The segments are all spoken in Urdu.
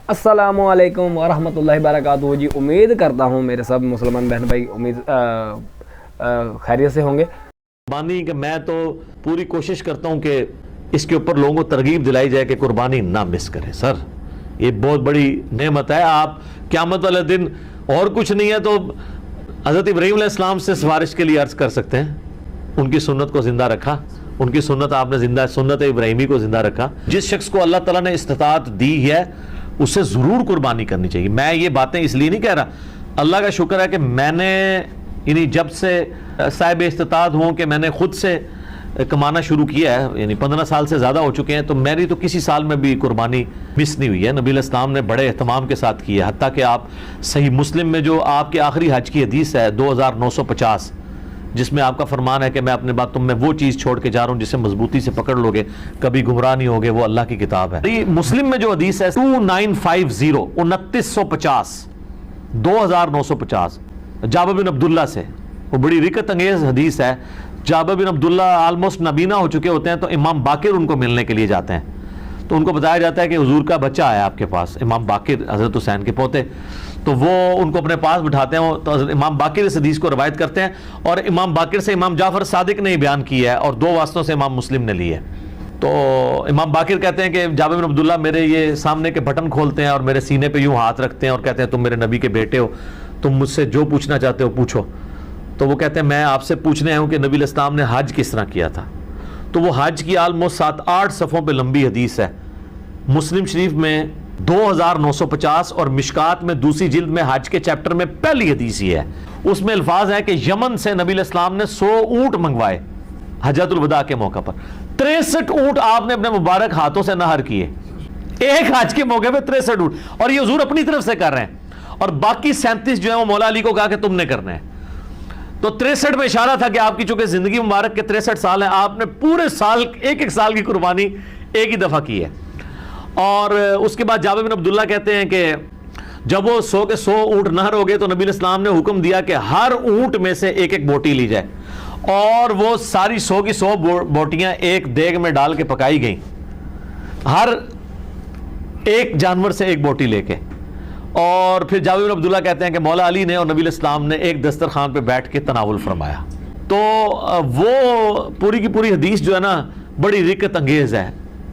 السلام علیکم ورحمۃ اللہ وبرکاتہ جی، امید کرتا ہوں میرے سب مسلمان بہن بھائی خیریت سے ہوں گے۔ قربانی کہ میں تو پوری کوشش کرتا ہوں کہ اس کے اوپر لوگوں کو ترغیب دلائی جائے کہ قربانی نہ مس کریں۔ سر یہ بہت بڑی نعمت ہے، آپ قیامت والے دن اور کچھ نہیں ہے تو حضرت ابراہیم علیہ السلام سے سفارش کے لیے عرض کر سکتے ہیں، ان کی سنت کو زندہ رکھا، ان کی سنت آپ نے زندہ، سنت ابراہیمی کو زندہ رکھا۔ جس شخص کو اللہ تعالیٰ نے استطاعت دی ہے اسے ضرور قربانی کرنی چاہیے۔ میں یہ باتیں اس لیے نہیں کہہ رہا، اللہ کا شکر ہے کہ میں نے یعنی جب سے صاحب استطاعت ہوں کہ میں نے خود سے کمانا شروع کیا ہے، یعنی 15 سال سے زیادہ ہو چکے ہیں، تو میری تو کسی سال میں بھی قربانی مس نہیں ہوئی ہے۔ نبی علیہ السلام نے بڑے اہتمام کے ساتھ کی ہے، حتیٰ کہ آپ صحیح مسلم میں جو آپ کے آخری حج کی حدیث ہے 2950، جس میں آپ کا فرمان ہے کہ میں اپنے بعد تم میں وہ چیز چھوڑ کے جا رہا ہوں جسے مضبوطی سے پکڑ لوگے، کبھی گمراہ نہیں ہوگے، وہ اللہ کی کتاب ہے۔ یہ مسلم میں جو حدیث ہے 2950 2950 2950 جابر بن عبداللہ سے، وہ بڑی رکت انگیز حدیث ہے۔ جابر بن عبداللہ آلموسٹ نابینا ہو چکے ہوتے ہیں، تو امام باقر ان کو ملنے کے لیے جاتے ہیں، تو ان کو بتایا جاتا ہے کہ حضور کا بچہ آیا آپ کے پاس، امام باقر حضرت حسین کے پوتے، تو وہ ان کو اپنے پاس بٹھاتے ہیں، تو حضرت امام باقر اس حدیث کو روایت کرتے ہیں، اور امام باقر سے امام جعفر صادق نے بیان کیا ہے، اور 2 واسطوں سے امام مسلم نے لی ہے۔ تو امام باقر کہتے ہیں کہ جابر بن عبداللہ میرے یہ سامنے کے بٹن کھولتے ہیں اور میرے سینے پہ یوں ہاتھ رکھتے ہیں اور کہتے ہیں تم میرے نبی کے بیٹے ہو، تم مجھ سے جو پوچھنا چاہتے ہو پوچھو۔ تو وہ کہتے ہیں میں آپ سے پوچھنے آیا ہوں کہ نبی علیہ السلام نے حج کس طرح کیا تھا۔ تو وہ حج کی آلموسٹ 7-8 صفحوں پہ لمبی حدیث ہے، مسلم شریف میں 2950 اور مشکات میں دوسری جلد میں حج کے چیپٹر میں پہلی حدیث ہی ہے۔ اس میں الفاظ ہیں کہ یمن سے نبی علیہ السلام نے 100 اونٹ منگوائے حجۃ الوداع کے موقع پر، 63 اونٹ آپ نے اپنے مبارک ہاتھوں سے نہر کیے ایک حج کے موقع پہ، 63 اونٹ، اور یہ حضور اپنی طرف سے کر رہے ہیں، اور باقی 37 جو ہیں وہ مولا علی کو کہا کہ تم نے کرنا ہے۔ تو 63 میں اشارہ تھا کہ آپ کی چونکہ زندگی مبارک کے 63 سال ہیں، آپ نے پورے سال ایک سال کی قربانی ایک ہی دفعہ کی ہے۔ اور اس کے بعد جابر بن عبداللہ کہتے ہیں کہ جب وہ 100 کے 100 اونٹ نہر ہو گئے تو نبی علیہ السلام نے حکم دیا کہ ہر اونٹ میں سے ایک ایک بوٹی لی جائے، اور وہ ساری 100 کی 100 بوٹیاں ایک دیگ میں ڈال کے پکائی گئیں، ہر ایک جانور سے ایک بوٹی لے کے۔ اور پھر جابر بن عبداللہ کہتے ہیں کہ مولا علی نے اور نبی علیہ السلام نے ایک دسترخوان پہ بیٹھ کے تناول فرمایا۔ تو وہ پوری کی پوری حدیث جو ہے نا بڑی رکت انگیز ہے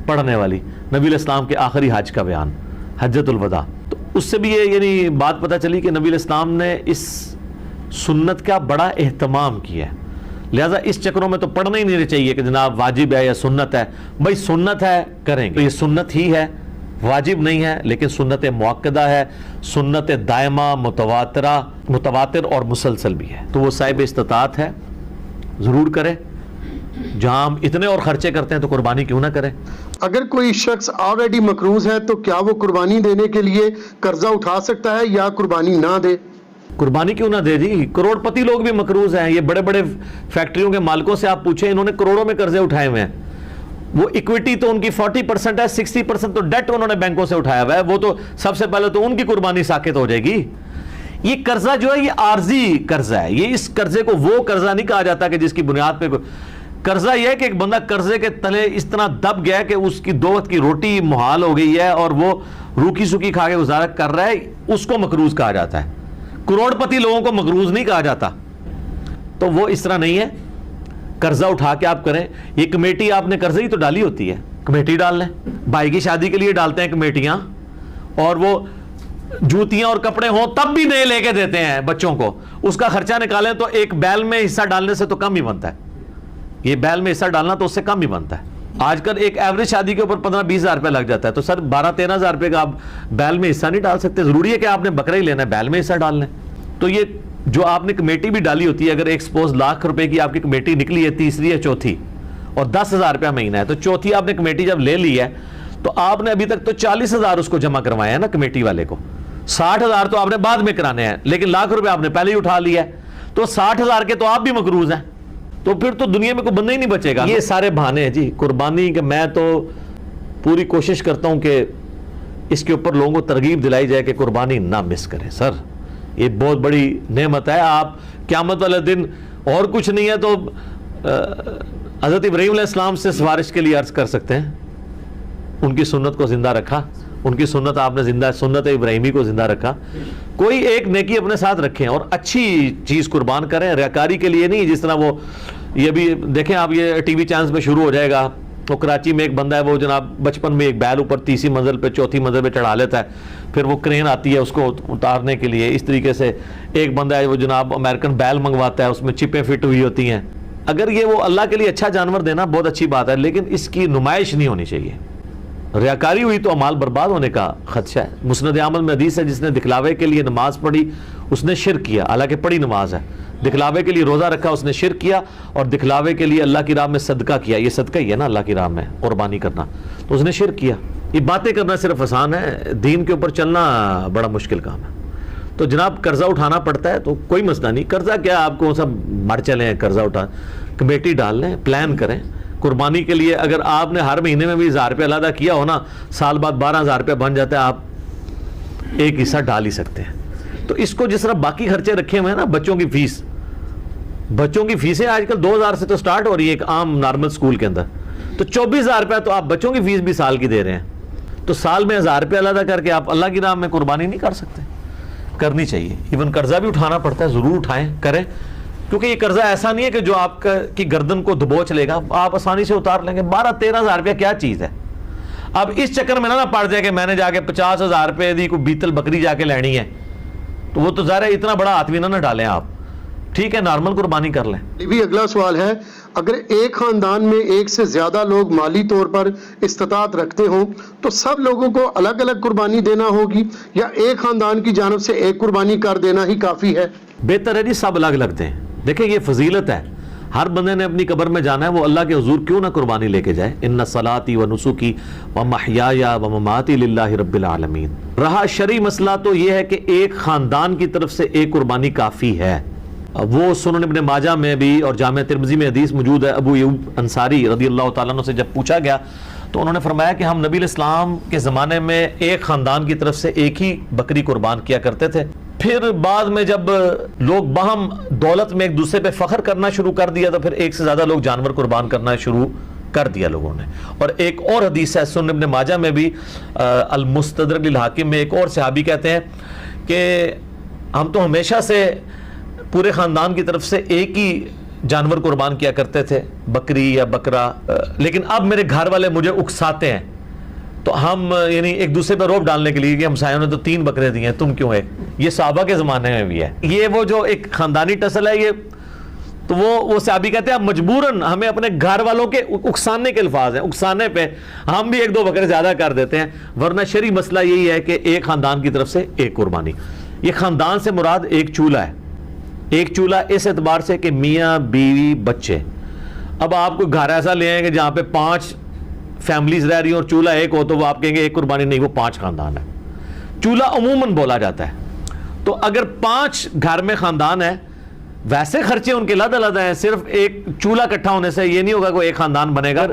پڑھنے والی، نبی علیہ السلام کے آخری حج کا بیان، حجۃ الوداع۔ تو اس سے بھی یہ یعنی بات پتہ چلی کہ نبی علیہ السلام نے اس سنت کا بڑا اہتمام کیا ہے، لہٰذا اس چکروں میں تو پڑھنا ہی نہیں چاہیے کہ جناب واجب ہے یا سنت ہے۔ بھائی سنت ہے کریں گے، یہ سنت ہی ہے، واجب نہیں ہے، لیکن سنت مؤکدہ ہے، سنت دائمہ متواتر اور مسلسل بھی ہے، تو وہ صاحب استطاعت ہے ضرور کرے۔ جہاں ہم اتنے اور خرچے کرتے ہیں تو قربانی کیوں نہ کرے۔ اگر کوئی شخص آلریڈی مقروض ہے تو کیا وہ قربانی دینے کے لیے قرضہ اٹھا سکتا ہے یا قربانی نہ دے؟ قربانی کیوں نہ دے جی، کروڑ پتی لوگ بھی مقروض ہیں، یہ بڑے بڑے فیکٹریوں کے مالکوں سے آپ پوچھیں، انہوں نے کروڑوں میں قرضے اٹھائے ہوئے ہیں، وہ ایکویٹی تو ان کی 40% ہے، 60% تو ڈیٹ انہوں نے بینکوں سے اٹھایا ہوا ہے، وہ تو سب سے پہلے تو ان کی قربانی ساقط ہو جائے گی۔ یہ قرضہ جو ہے یہ عارضی قرضہ ہے، یہ اس قرضے کو وہ قرضہ نہیں کہا جاتا کہ جس کی بنیاد پہ قرضہ یہ ہے کہ ایک بندہ قرضے کے تلے اس طرح دب گیا کہ اس کی 2 وقت کی روٹی محال ہو گئی ہے اور وہ روکھی سوکھی کھا کے گزارا کر رہا ہے، اس کو مقروض کہا جاتا ہے۔ کروڑ پتی لوگوں کو مقروض نہیں کہا جاتا، تو وہ اس طرح نہیں ہے، قرضہ اٹھا کے آپ کریں۔ یہ کمیٹی آپ نے قرضے ہی تو ڈالی ہوتی ہے، کمیٹی ڈال لیں، بھائی کی شادی کے لیے ڈالتے ہیں کمیٹیاں، اور وہ جوتیاں اور کپڑے ہوں تب بھی نئے لے کے دیتے ہیں بچوں کو، اس کا خرچہ نکالیں تو ایک بیل میں حصہ ڈالنے سے تو کم ہی بنتا ہے، یہ بیل میں حصہ ڈالنا تو اس سے کم ہی بنتا ہے۔ آج کل ایک ایوریج شادی کے اوپر 15-20 ہزار روپے لگ جاتا ہے، تو سر 12-13 ہزار روپے کا آپ بیل میں حصہ نہیں ڈال سکتے، ضروری ہے کہ آپ نے بکرا ہی لینا ہے، بیل میں حصہ ڈال لیں۔ تو یہ جو آپ نے کمیٹی بھی ڈالی ہوتی ہے، اگر ایک سپوز لاکھ روپے کی آپ کی کمیٹی نکلی ہے، تیسری یا چوتھی، اور 10,000 روپیہ مہینہ ہے، تو چوتھی آپ نے کمیٹی جب لے لی ہے تو آپ نے ابھی تک تو 40,000 اس کو جمع کروایا ہے نا کمیٹی والے کو، 60,000 تو آپ نے بعد میں کرانے ہیں، لیکن لاکھ روپے آپ نے پہلے ہی اٹھا لیا ہے، تو 60,000 کے تو آپ بھی مقروض ہیں، تو پھر تو دنیا میں کوئی بندہ ہی نہیں بچے گا۔ یہ سارے بہانے ہیں جی قربانی کہ میں تو پوری کوشش کرتا ہوں کہ اس کے اوپر لوگوں کو ترغیب دلائی جائے کہ قربانی نہ مس کریں۔ سر یہ بہت بڑی نعمت ہے، آپ قیامت والے دن اور کچھ نہیں ہے تو حضرت ابراہیم علیہ السلام سے سفارش کے لیے عرض کر سکتے ہیں، ان کی سنت کو زندہ رکھا، ان کی سنت آپ نے زندہ, سنت ابراہیمی کو زندہ رکھا. کوئی ایک نیکی اپنے ساتھ رکھیں اور اچھی چیز قربان کریں, ریاکاری کے لیے نہیں. جس طرح وہ یہ بھی دیکھیں آپ, یہ ٹی وی چینلز میں شروع ہو جائے گا. وہ کراچی میں ایک بندہ ہے, وہ جناب بچپن میں ایک بیل اوپر تیسری منزل پہ چوتھی منزل پہ چڑھا لیتا ہے, پھر وہ کرین آتی ہے اس کو اتارنے کے لیے. اس طریقے سے ایک بندہ ہے وہ جناب امریکن بیل منگواتا ہے, اس میں چپیں فٹ ہوئی ہوتی ہیں. اگر یہ وہ اللہ کے لیے اچھا جانور دینا بہت اچھی بات ہے, لیکن اس کی نمائش نہیں ہونی چاہیے. ریاکاری ہوئی تو اعمال برباد ہونے کا خدشہ ہے. مسند احمد میں حدیث ہے, جس نے دکھلاوے کے لیے نماز پڑھی اس نے شرک کیا, حالانکہ پڑھی نماز ہے. دکھلاوے کے لیے روزہ رکھا اس نے شرک کیا, اور دکھلاوے کے لیے اللہ کی راہ میں صدقہ کیا. یہ صدقہ ہی ہے نا, اللہ کی راہ میں قربانی کرنا, تو اس نے شرک کیا. یہ باتیں کرنا صرف آسان ہے, دین کے اوپر چلنا بڑا مشکل کام ہے. تو جناب قرضہ اٹھانا پڑتا ہے تو کوئی مسئلہ نہیں. قرضہ کیا, آپ کو سب مر چلیں قرضہ اٹھا, کمیٹی ڈال لیں, پلان کریں قربانی کے لیے. اگر آپ نے ہر مہینے میں بھی 1000 روپے علیحدہ کیا ہو نا, سال بعد 12000 روپے بن جاتا ہے, آپ ایک حصہ ڈال ہی سکتے ہیں. تو اس کو جس طرح باقی خرچے رکھے ہوئے ہیں نا, بچوں کی فیس, بچوں کی فیسیں آج کل 2000 سے تو سٹارٹ ہو رہی ہے ایک عام نارمل سکول کے اندر, تو 24000 روپے تو آپ بچوں کی فیس بھی سال کی دے رہے ہیں. تو سال میں 1000 روپے علیحدہ کر کے آپ اللہ کی راہ میں قربانی نہیں کر سکتے؟ کرنی چاہیے. ایون قرضہ بھی اٹھانا پڑتا ہے, ضرور اٹھائیں, کریں, کیونکہ یہ قرضہ ایسا نہیں ہے کہ جو آپ کی گردن کو دبوچ لے گا, آپ آسانی سے اتار لیں گے. 12-13 روپیہ کیا چیز ہے؟ اب اس چکر میں نہ پڑ جائے کہ میں نے جا کے 50,000 روپے دی کوئی بیتل بکری جا کے لینی ہے, تو وہ تو ظاہر ہے اتنا بڑا ہاتھ بھی نہ ڈالیں آپ. ٹھیک ہے, نارمل قربانی کر لیں. بھی اگلا سوال ہے, اگر ایک خاندان میں ایک سے زیادہ لوگ مالی طور پر استطاعت رکھتے ہوں تو سب لوگوں کو الگ الگ قربانی دینا ہوگی, یا ایک خاندان کی جانب سے ایک قربانی کر دینا ہی کافی ہے؟ بہتر ہے جی سب الگ الگ دیں. دیکھیں یہ فضیلت ہے, ہر بندے نے اپنی قبر میں جانا ہے, وہ اللہ کے حضور کیوں نہ قربانی لے کے جائے. ان صلاتی و نسکی و محیایا و مماتی للہ رب العالمین. رہا شرعی مسئلہ تو یہ ہے کہ ایک خاندان کی طرف سے ایک قربانی کافی ہے. وہ سنن ابن ماجہ میں بھی اور جامع ترمذی میں حدیث موجود ہے. ابو ایوب انصاری رضی اللہ تعالیٰ عنہ سے جب پوچھا گیا تو انہوں نے فرمایا کہ ہم نبی الاسلام کے زمانے میں ایک خاندان کی طرف سے ایک ہی بکری قربان کیا کرتے تھے. پھر بعد میں جب لوگ باہم دولت میں ایک دوسرے پہ فخر کرنا شروع کر دیا تو پھر ایک سے زیادہ لوگ جانور قربان کرنا شروع کر دیا لوگوں نے. اور ایک اور حدیث ہے سنن ابن ماجہ میں بھی, المستدرک للحاکم میں, ایک اور صحابی کہتے ہیں کہ ہم تو ہمیشہ سے پورے خاندان کی طرف سے ایک ہی جانور قربان کیا کرتے تھے, بکری یا بکرا, لیکن اب میرے گھر والے مجھے اکساتے ہیں, تو ہم یعنی ایک دوسرے پہ روب ڈالنے کے لیے کہ ہمسایوں نے تو 3 بکرے دیے ہیں, تم کیوں ایک. یہ صحابہ کے زمانے میں بھی ہے. یہ وہ جو ایک خاندانی ٹسل ہے, یہ تو وہ صحابی کہتے ہیں مجبوراً ہمیں اپنے گھر والوں کے اکسانے کے الفاظ ہیں, اکسانے پہ ہم بھی 1-2 بکرے زیادہ کر دیتے ہیں, ورنہ شرعی مسئلہ یہی ہے کہ ایک خاندان کی طرف سے ایک قربانی. یہ خاندان سے مراد ایک چولہا ہے. ایک چولہا اس اعتبار سے کہ میاں بیوی بچے. اب آپ کو گھر ایسا لے آئیں گے جہاں پہ 5 فیملیز رہ رہی ہیں اور چولہا ایک ہو, تو وہ آپ کہیں گے ایک قربانی نہیں, وہ 5 خاندان ہے. چولہا عموماً بولا جاتا ہے. تو اگر 5 گھر میں خاندان ہے, ویسے خرچے ان کے علیحدہ علیحدہ ہیں, صرف ایک چولہا اکٹھا ہونے سے یہ نہیں ہوگا کہ ایک خاندان بنے گا.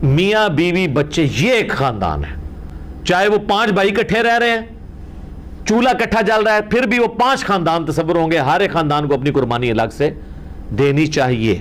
میاں بیوی بچے یہ ایک خاندان ہے, چاہے وہ 5 بھائی اکٹھے رہ رہے ہیں, چولہا اکٹھا جل رہا ہے, پھر بھی وہ 5 خاندان تصور ہوں گے. ہر ایک خاندان کو اپنی قربانی الگ سے دینی چاہیے.